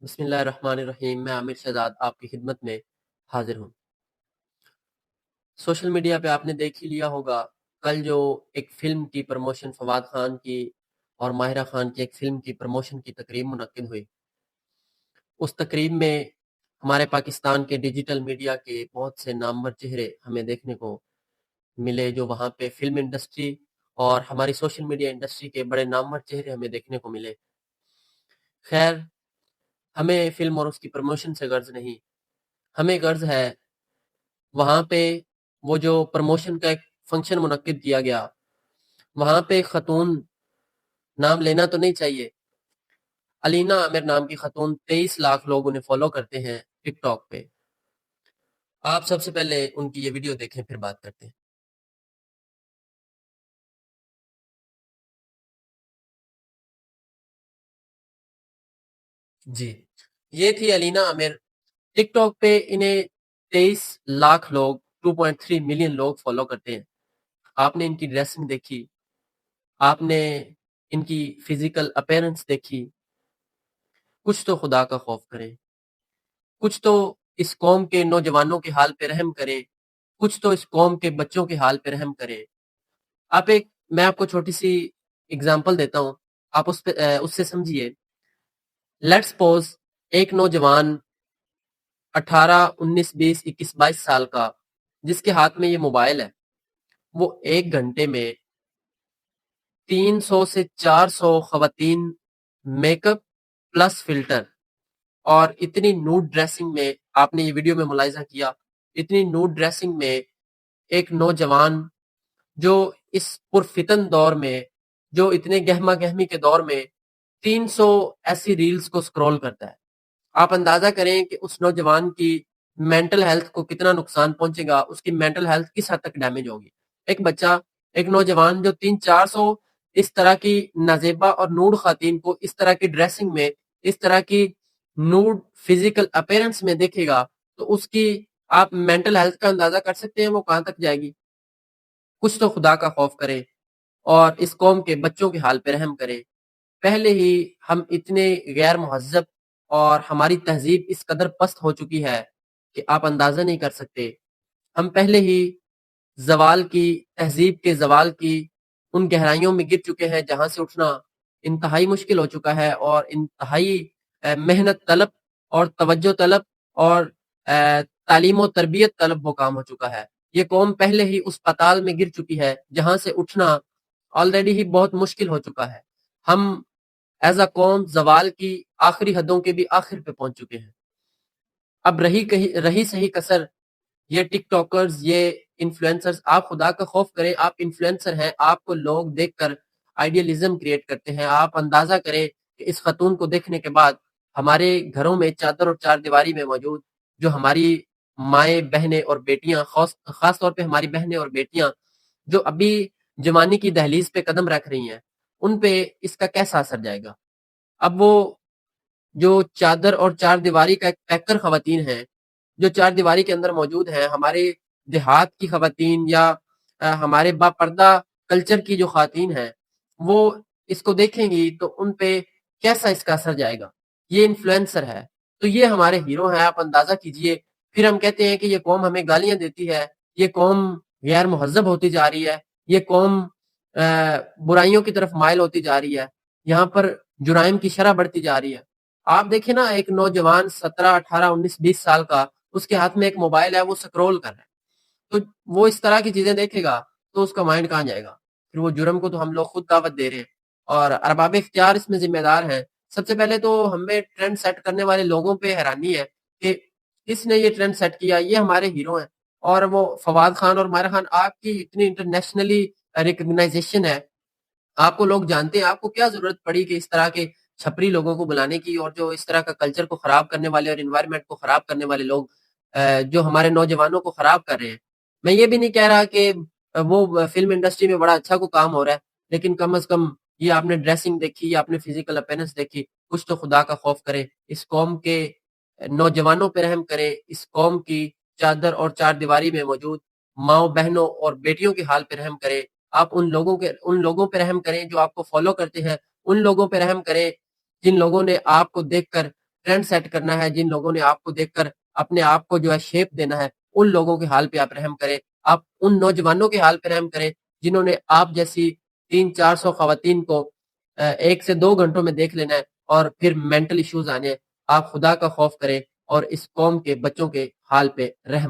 بسم اللہ الرحمن الرحیم۔ میں عامر شہزاد آپ کی خدمت میں حاضر ہوں۔ سوشل میڈیا پہ آپ نے دیکھ ہی لیا ہوگا، کل جو ایک فلم کی پروموشن فواد خان کی اور ماہرہ خان کی ایک فلم کی پروموشن کی تقریب منعقد ہوئی۔ اس تقریب میں ہمارے پاکستان کے ڈیجیٹل میڈیا کے بہت سے نامور چہرے ہمیں دیکھنے کو ملے، جو وہاں پہ فلم انڈسٹری اور ہماری سوشل میڈیا انڈسٹری کے بڑے نامور چہرے ہمیں دیکھنے کو ملے۔ خیر، ہمیں فلم اور اس کی پروموشن سے غرض نہیں، ہمیں غرض ہے وہاں پہ وہ جو پروموشن کا ایک فنکشن منعقد کیا گیا، وہاں پہ خاتون نام لینا تو نہیں چاہیے، علینا عامر نام کی خاتون 23 لاکھ لوگ انہیں فالو کرتے ہیں ٹک ٹاک پہ۔ آپ سب سے پہلے ان کی یہ ویڈیو دیکھیں، پھر بات کرتے ہیں۔ جی، یہ تھی علینا عامر۔ ٹک ٹاک پہ انہیں 23 لاکھ لوگ 2.3 ملین لوگ فالو کرتے ہیں۔ آپ نے ان کی ڈریسنگ دیکھی، آپ نے ان کی فزیکل اپیرنس دیکھی، کچھ تو خدا کا خوف کریں، کچھ تو اس قوم کے نوجوانوں کے حال پہ رحم کریں، کچھ تو اس قوم کے بچوں کے حال پہ رحم کریں۔ میں آپ کو چھوٹی سی اگزامپل دیتا ہوں، آپ اس سے سمجھیے۔ لیٹس سپوز ایک نوجوان 18 19 20 21 22 سال کا، جس کے ہاتھ میں یہ موبائل ہے، وہ ایک گھنٹے میں 300 سے 400 خواتین میک اپ پلس فلٹر اور اتنی نوڈ ڈریسنگ میں، آپ نے یہ ویڈیو میں ملاحظہ کیا، اتنی نوڈ ڈریسنگ میں ایک نوجوان جو اس پرفتن دور میں، جو اتنے گہما گہمی کے دور میں 300 ایسی ریلز کو سکرول کرتا ہے۔ آپ اندازہ کریں کہ اس نوجوان کی مینٹل ہیلتھ کو کتنا نقصان پہنچے گا، اس کی مینٹل ہیلتھ کس حد تک ڈیمیج ہوگی۔ ایک بچہ، ایک نوجوان جو 300 400 اس طرح کی نازیبا اور نوڈ خواتین کو اس طرح کی ڈریسنگ میں، اس طرح کی نوڈ فزیکل اپیرنس میں دیکھے گا، تو اس کی آپ مینٹل ہیلتھ کا اندازہ کر سکتے ہیں وہ کہاں تک جائے گی۔ کچھ تو خدا کا خوف کرے اور اس قوم کے بچوں کے حال پہ رحم کرے۔ پہلے ہی ہم اتنے غیر مہذب اور ہماری تہذیب اس قدر پست ہو چکی ہے کہ آپ اندازہ نہیں کر سکتے۔ ہم پہلے ہی زوال کی، تہذیب کے زوال کی ان گہرائیوں میں گر چکے ہیں جہاں سے اٹھنا انتہائی مشکل ہو چکا ہے، اور انتہائی محنت طلب اور توجہ طلب اور تعلیم و تربیت طلب وہ کام ہو چکا ہے۔ یہ قوم پہلے ہی اس پتال میں گر چکی ہے جہاں سے اٹھنا آلریڈی ہی بہت مشکل ہو چکا ہے۔ ہم ایز اے قوم زوال کی آخری حدوں کے بھی آخر پہ پہنچ چکے ہیں۔ اب رہی صحیح کسر یہ ٹک ٹاکرز، یہ انفلوئنسرز۔ آپ خدا کا خوف کریں، آپ انفلوئنسر ہیں، آپ کو لوگ دیکھ کر آئیڈیالزم کریٹ کرتے ہیں۔ آپ اندازہ کریں کہ اس خاتون کو دیکھنے کے بعد ہمارے گھروں میں چادر اور چار دیواری میں موجود جو ہماری مائیں، بہنیں اور بیٹیاں، خاص طور پہ ہماری بہنیں اور بیٹیاں جو ابھی جوانی کی دہلیز پہ قدم رکھ رہی ہیں، ان پہ اس کا کیسا اثر جائے گا۔ اب وہ جو چادر اور چار دیواری کا ایک پیکر خواتین ہیں، جو چار دیواری کے اندر موجود ہیں، ہمارے دیہات کی خواتین یا ہمارے با پردہ کلچر کی جو خواتین ہیں، وہ اس کو دیکھیں گی تو ان پہ کیسا اس کا اثر جائے گا۔ یہ انفلوئنسر ہے تو یہ ہمارے ہیرو ہیں، آپ اندازہ کیجئے۔ پھر ہم کہتے ہیں کہ یہ قوم ہمیں گالیاں دیتی ہے، یہ قوم غیر مہذب ہوتی جا رہی ہے، یہ قوم برائیوں کی طرف مائل ہوتی جا رہی ہے، یہاں پر جرائم کی شرح بڑھتی جا رہی ہے۔ آپ دیکھیں نا، ایک نوجوان 17 18 19 20 سال کا، اس کے ہاتھ میں ایک موبائل ہے، وہ سکرول کر رہا ہے، تو وہ اس طرح کی چیزیں دیکھے گا تو اس کا مائنڈ کہاں جائے گا۔ پھر وہ جرم کو تو ہم لوگ خود دعوت دے رہے ہیں، اور ارباب اختیار اس میں ذمہ دار ہیں۔ سب سے پہلے تو ہمیں ٹرینڈ سیٹ کرنے والے لوگوں پہ حیرانی ہے کہ اس نے یہ ٹرینڈ سیٹ کیا، یہ ہمارے ہیرو ہیں۔ اور وہ فواد خان اور ماہرہ خان، آپ کی اتنی انٹرنیشنلی ریکگنائزیشن ہے، آپ کو لوگ جانتے ہیں، آپ کو کیا ضرورت پڑی کہ اس طرح کے چھپری لوگوں کو بلانے کی، اور جو اس طرح کا کلچر کو خراب کرنے والے اور انوائرمنٹ کو خراب کرنے والے لوگ جو ہمارے نوجوانوں کو خراب کر رہے ہیں۔ میں یہ بھی نہیں کہہ رہا کہ وہ فلم انڈسٹری میں بڑا اچھا کو کام ہو رہا ہے، لیکن کم از کم یہ آپ نے ڈریسنگ دیکھی، آپ نے فزیکل اپیرنس دیکھی، کچھ تو خدا کا خوف کرے، اس قوم کے نوجوانوں پہ رحم کرے، اس قوم کی چادر اور چار دیواری میں موجود ماؤں، بہنوں اور بیٹیوں کے حال پہ رحم کرے۔ آپ ان لوگوں پہ رحم کریں جو آپ کو فالو کرتے ہیں، ان لوگوں پہ رحم کریں جن لوگوں نے آپ کو دیکھ کر ٹرینڈ سیٹ کرنا ہے، جن لوگوں نے آپ کو دیکھ کر اپنے آپ کو جو ہے شیپ دینا ہے، ان لوگوں کے حال پہ آپ رحم کریں۔ آپ ان نوجوانوں کے حال پہ رحم کریں جنہوں نے آپ جیسی 300-400 خواتین کو 1 سے 2 گھنٹوں میں دیکھ لینا ہے اور پھر مینٹل ایشوز آنے ہیں۔ آپ خدا کا خوف کریں اور اس قوم کے بچوں کے حال پہ رحم